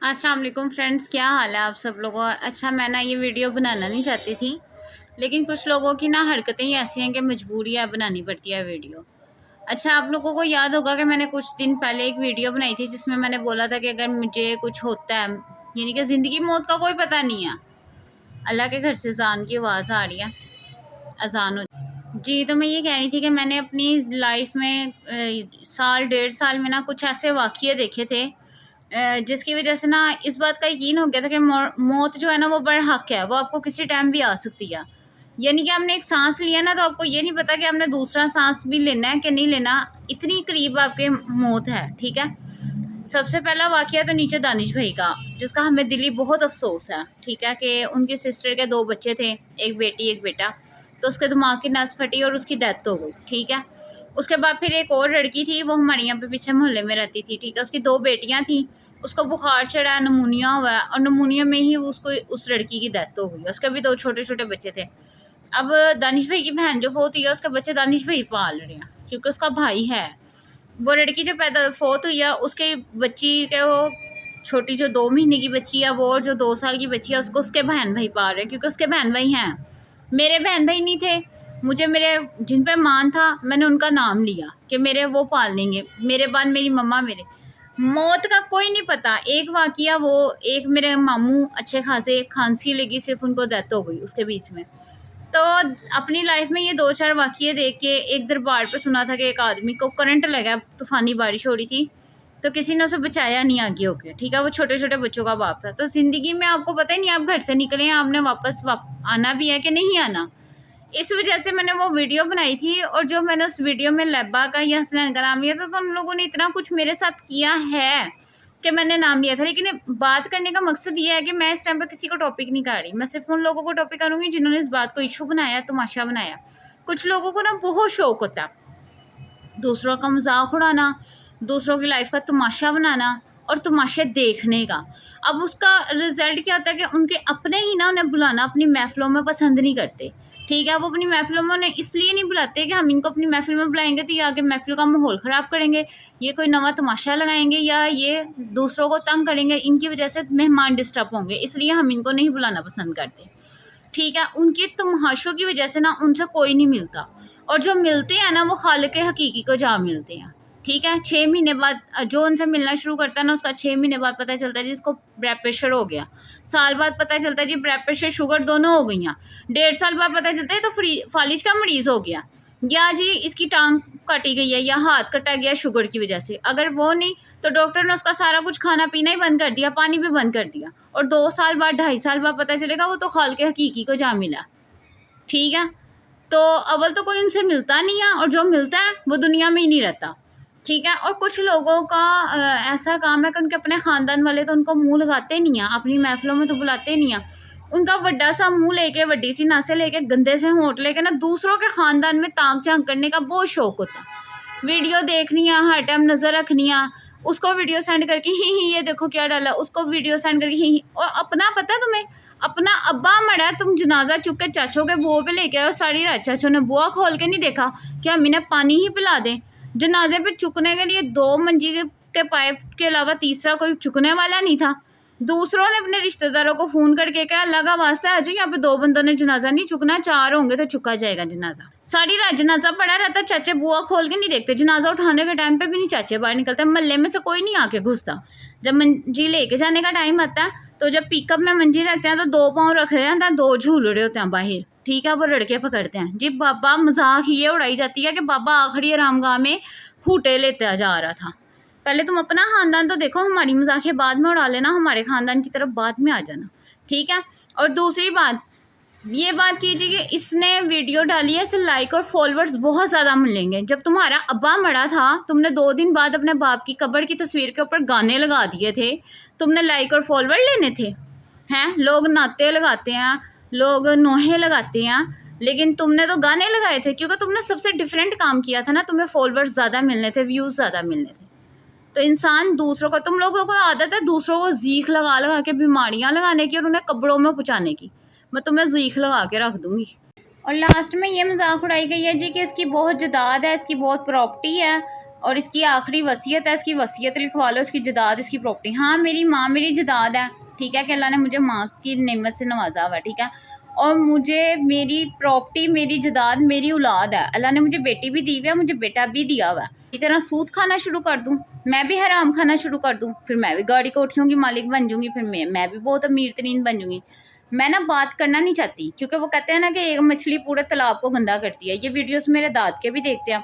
अस्सलाम वालेकुम फ्रेंड्स, क्या हाल है आप सब लोगों का। अच्छा, मैं ना ये वीडियो बनाना नहीं चाहती थी, लेकिन कुछ लोगों की ना हरकतें ही ऐसी हैं कि मजबूरी है, बनानी पड़ती है वीडियो। अच्छा, आप लोगों को याद होगा कि मैंने कुछ दिन पहले एक वीडियो बनाई थी जिसमें मैंने बोला था कि अगर मुझे कुछ होता है, यानी कि ज़िंदगी मौत का कोई पता नहीं है। अल्लाह के घर से अजान की आवाज़ आ रही है, अजान हो जी। तो मैं ये कह रही थी कि मैंने अपनी लाइफ में साल 1.5 साल में ना कुछ ऐसे वाक़ये देखे थे जिसकी वजह से ना इस बात का यकीन हो गया था कि मौत जो है ना वो बरहक है, वो आपको किसी टाइम भी आ सकती है। यानी कि आपने एक सांस लिया ना, तो आपको ये नहीं पता कि आपने दूसरा सांस भी लेना है कि नहीं लेना, इतनी करीब आपके मौत है। ठीक है, सबसे पहला वाकया तो नीचे दानिश भाई का, जिसका हमें दिली बहुत अफसोस है। ठीक है, कि उनकी सिस्टर के 2 बच्चे थे, एक बेटी एक बेटा, तो उसके दिमाग की नस फटी और उसकी डेथ हो गई। ठीक है, उसके बाद फिर एक और लड़की थी, वो हमारे यहाँ पे पीछे मोहल्ले में रहती थी। ठीक है, उसकी 2 बेटियां थी, उसको बुखार चढ़ा है, नमूनिया हुआ है, और नमूनिया में ही उसको उस लड़की की डेथ हो गई। उसके भी 2 छोटे छोटे बच्चे थे। अब दानिश भाई की बहन जो फोत हुई है, उसके बच्चे दानिश भाई पाल रहे हैं क्योंकि उसका भाई है। वो लड़की जो पैदा फोत हुई है, उसके बच्ची के वो छोटी जो 2 महीने की बच्ची है वो, और जो 2 साल की बच्ची है उसको उसके बहन भाई पाल रहे हैं, क्योंकि उसके बहन भाई हैं। मेरे बहन भाई नहीं थे, मुझे मेरे जिन पे मान था मैंने उनका नाम लिया कि मेरे वो पाल लेंगे, मेरे बाद मेरी मम्मा। मेरे मौत का कोई नहीं पता। एक वाकया वो, एक मेरे मामू अच्छे खासे खांसी लगी, सिर्फ उनको डेथ हो गई उसके बीच में। तो अपनी लाइफ में ये 2-4 वाक़ये देख के एक दरबार पे सुना था कि एक आदमी को करंट लगा, तूफ़ानी बारिश हो रही थी, तो किसी ने उसे बचाया नहीं आगे होके। ठीक है, वो छोटे-छोटे बच्चों का बाप था। तो ज़िंदगी में आपको पता ही नहीं, आप घर से निकले हैं, आपने वापस आना भी है कि नहीं आना। इस वजह से मैंने वो वीडियो बनाई थी, और जो मैंने उस वीडियो में लब्बा का या हसनैन का नाम लिया था, तो उन लोगों ने इतना कुछ मेरे साथ किया है कि मैंने नाम लिया था। लेकिन बात करने का मकसद ये है कि मैं इस टाइम पर किसी को टॉपिक नहीं कर रही, मैं सिर्फ उन लोगों को टॉपिक करूँगी जिन्होंने इस बात को इशू बनाया, तमाशा बनाया। कुछ लोगों को ना बहुत शौक होता है दूसरों का मजाक उड़ाना, दूसरों की लाइफ का तमाशा बनाना और तमाशे देखने का। अब उसका रिजल्ट क्या होता है कि उनके अपने ही ना उन्हें बुलाना अपनी महफिलों में पसंद नहीं करते। ठीक है, वो अपनी महफिलों में उन्हें इसलिए नहीं बुलाते कि हम इनको अपनी महफिल में बुलाएंगे तो ये आगे महफिल का माहौल ख़राब करेंगे, ये कोई नवा तमाशा लगाएंगे, या ये दूसरों को तंग करेंगे, इनकी वजह से मेहमान डिस्टर्ब होंगे, इसलिए हम इनको नहीं बुलाना पसंद करते। ठीक है, उनकी तमाशों की वजह से ना उनसे कोई नहीं मिलता, और जो मिलते हैं ना वो खालिक हकीकी को जा मिलते हैं। ठीक है, 6 महीने बाद जो उनसे मिलना शुरू करता है ना, उसका 6 महीने बाद पता चलता है जी इसको ब्लड प्रेशर हो गया। साल बाद पता चलता है जी ब्लड प्रेशर शुगर दोनों हो गई हैं। 1.5 साल बाद पता चलता है तो फालिज का मरीज़ हो गया, या जी इसकी टांग काटी गई है या हाथ कटा गया शुगर की वजह से। अगर वो नहीं तो डॉक्टर ने उसका सारा कुछ खाना पीना ही बंद कर दिया, पानी भी बंद कर दिया, और 2 साल बाद 2.5 साल बाद पता चलेगा वो तो खाल के हकीकी को जा मिला। ठीक है, तो अव्वल तो कोई उनसे मिलता नहीं है, और जो मिलता है वो दुनिया में ही नहीं रहता। ठीक है, और कुछ लोगों का ऐसा काम है कि उनके अपने ख़ानदान वाले तो उनको मुंह लगाते नहीं हैं, अपनी महफिलों में तो बुलाते नहीं हैं। उनका वड्डा सा मुंह लेके, वड्डी सी नासें लेके, गंदे से होंठ लेके ना दूसरों के ख़ानदान में ताक झांक करने का बहुत शौक होता है। वीडियो देखनी है, हर टाइम नज़र रखनी है, उसको वीडियो सेंड करके ही ये देखो क्या डाला, उसको वीडियो सेंड करके ही। और अपना पता है तुम्हें, अपना अब्बा मरा, तुम जनाजा चुक के चाचों के बुआ पे लेके आए, सारी रात चाचों ने बुआ खोल के नहीं देखा कि हम इन्हें पानी ही पिला दें। जनाजे पे चुकने के लिए 2 मंजी के पाइप के अलावा तीसरा कोई चुकने वाला नहीं था। दूसरों ने अपने रिश्तेदारों को फ़ोन करके कहा अल्लाह का वास्ता है, आज यहाँ पे 2 बंदों ने जनाजा नहीं चुकना, 4 होंगे तो चुका जाएगा जनाजा। सारी रात जनाजा पड़ा रहता, चाचे बुआ खोल के नहीं देखते। जनाजा उठाने के टाइम पे भी नहीं चाचे बाहर निकलते, मोहल्ले में से कोई नहीं आके घुसता। जब मंजी लेके जाने का टाइम आता है, तो जब पिकअप में मंजी रखते हैं तो 2 पाँव रख रहे हैं, 2 झूल रहे होते हैं बाहर। ठीक है, वो लड़के पकड़ते हैं जी। बाबा मजाक ये उड़ाई जाती है कि बाबा आखिरी आरामगाह में फूटे लेते जा रहा था। पहले तुम अपना ख़ानदान तो देखो, हमारी मजाक बाद में उड़ा लेना, हमारे ख़ानदान की तरफ बाद में आ जाना। ठीक है, और दूसरी बात ये बात कीजिए कि इसने वीडियो डाली है, इसे लाइक और फॉलोअर्स बहुत ज़्यादा मिलेंगे। जब तुम्हारा अब्बा मरा था, तुमने 2 दिन बाद अपने बाप की कब्र की तस्वीर के ऊपर गाने लगा दिए थे, तुमने लाइक और फॉलोअर लेने थे। हैं, लोग नाते लगाते हैं, लोग नोहे लगाते हैं, लेकिन तुमने तो गाने लगाए थे, क्योंकि तुमने सबसे डिफरेंट काम किया था ना, तुम्हें फॉलोअर्स ज़्यादा मिलने थे, व्यूज़ ज़्यादा मिलने थे। तो इंसान दूसरों को, तुम लोगों को आदत है दूसरों को जीख लगा लगा के बीमारियां लगाने की और उन्हें कब्रों में पहुँचाने की। मैं तुम्हें जीख लगा के रख दूंगी। और लास्ट में ये मजाक उड़ाई गई है जी कि इसकी बहुत जदाद है, इसकी बहुत प्रॉपर्टी है, और इसकी आखिरी वसीयत है, इसकी वसीयत लिखवा लो, इसकी जदाद, इसकी प्रॉपर्टी। हाँ मेरी माँ मेरी जदाद है, ठीक है, कि अल्लाह ने मुझे माँ की नेमत से नवाजा हुआ है, ठीक है, और मुझे मेरी प्रॉपर्टी मेरी जदाद मेरी औलाद है। अल्लाह ने मुझे बेटी भी दी हुई है, मुझे बेटा भी दिया हुआ है। इसी तरह सूद खाना शुरू कर दूँ, मैं भी हराम खाना शुरू कर दूँ, फिर मैं भी गाड़ी कोठियों की मालिक बन जाऊँगी, फिर मैं भी बहुत अमीर तरीन बन जाऊँगी। मैं ना बात करना नहीं चाहती, क्योंकि वो कहते हैं ना कि एक मछली पूरे तालाब को गंदा करती है। ये वीडियोस मेरे दाद के भी देखते हैं,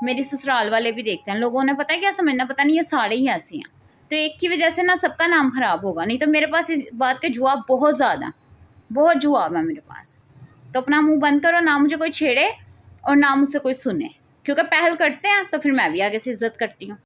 मेरी ससुराल वाले भी देखते हैं। लोगों ने पता है क्या समझना, पता नहीं ये सारे ही ऐसे हैं, तो एक की वजह से ना सबका नाम खराब होगा। नहीं तो मेरे पास इस बात के जवाब बहुत ज़्यादा, बहुत जवाब है मेरे पास। तो अपना मुंह बंद करो, ना मुझे कोई छेड़े और ना मुझसे कोई सुने, क्योंकि पहल करते हैं तो फिर मैं भी आगे से इज्जत करती हूँ।